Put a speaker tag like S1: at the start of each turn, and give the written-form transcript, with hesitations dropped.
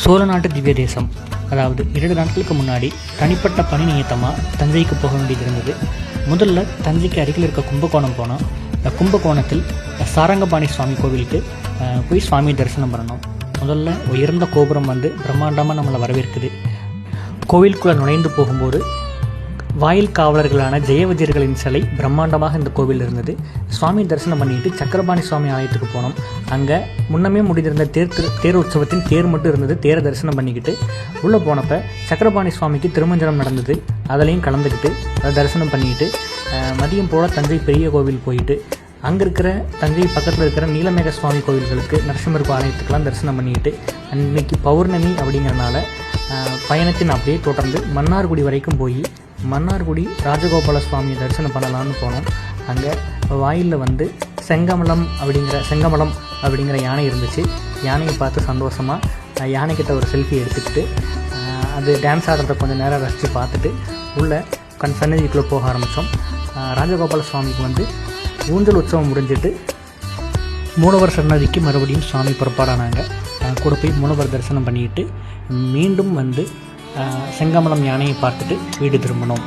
S1: சோழ நாட்டு திவ்ய தேசம். அதாவது 2 நாட்களுக்கு முன்னாடி தனிப்பட்ட பணி நிமித்தமாக தஞ்சைக்கு போக வேண்டியது இருந்தது. முதல்ல தஞ்சைக்கு அருகில் இருக்க கும்பகோணம் போனோம். கும்பகோணத்தில் சாரங்கபாணி சுவாமி கோவிலுக்கு போய் சுவாமி தரிசனம் பண்ணணும். முதல்ல உயர்ந்த கோபுரம் வந்து பிரம்மாண்டமாக நம்மளை வரவேற்குது. கோவிலுக்குள்ளே நுழைந்து போகும்போது வாயில் காவலர்களான ஜெயவிஜயர்களின் சிலை பிரம்மாண்டமாக இந்த கோவில் இருந்தது. சுவாமி தரிசனம் பண்ணிட்டு சக்கரபாணி சுவாமி ஆலயத்துக்கு போனோம். அங்கே முன்னமே முடிந்திருந்த தேர் உற்சவத்தின் தேர் மட்டும் இருந்தது. தேரை தரிசனம் பண்ணிக்கிட்டு உள்ளே போனப்போ சக்கரபாணி சுவாமிக்கு திருமஞ்சனம் நடந்தது. அதிலையும் கலந்துக்கிட்டு அதை தரிசனம் பண்ணிக்கிட்டு மதியம் போல் தஞ்சை பெரிய கோவில் போயிட்டு அங்கே இருக்கிற தஞ்சை பக்கத்தில் இருக்கிற நீலமேக சுவாமி கோவில்களுக்கு நரசிம்மர் ஆலயத்துக்கெல்லாம் தரிசனம் பண்ணிக்கிட்டு அன்றைக்கி பௌர்ணமி அப்படிங்கிறனால பயணத்தின் அப்படியே தொடர்ந்து மன்னார்குடி வரைக்கும் போய் மன்னார்குடி ராஜகோபால சுவாமியை தரிசனம் பண்ணலான்னு போனோம். அங்கே வாயிலில் வந்து செங்கமலம் அப்படிங்கிற யானை இருந்துச்சு. யானையை பார்த்து சந்தோஷமாக யானைக்கிட்ட ஒரு செல்ஃபி எடுத்துக்கிட்டு அது டான்ஸ் ஆடுறத கொஞ்சம் நேரம் ரசித்து பார்த்துட்டு உள்ளே சன்னதிக்குள்ளே போக ஆரம்பித்தோம். ராஜகோபால சுவாமிக்கு வந்து ஊஞ்சல் உற்சவம் முடிஞ்சிட்டு மூலவர் சன்னதிக்கு மறுபடியும் சுவாமி புறப்பாடானாங்க. கூட போய் மூலவர் தரிசனம் பண்ணிக்கிட்டு மீண்டும் வந்து செங்கமலம் யானையை பார்த்துட்டு வீடு திரும்பினோம்.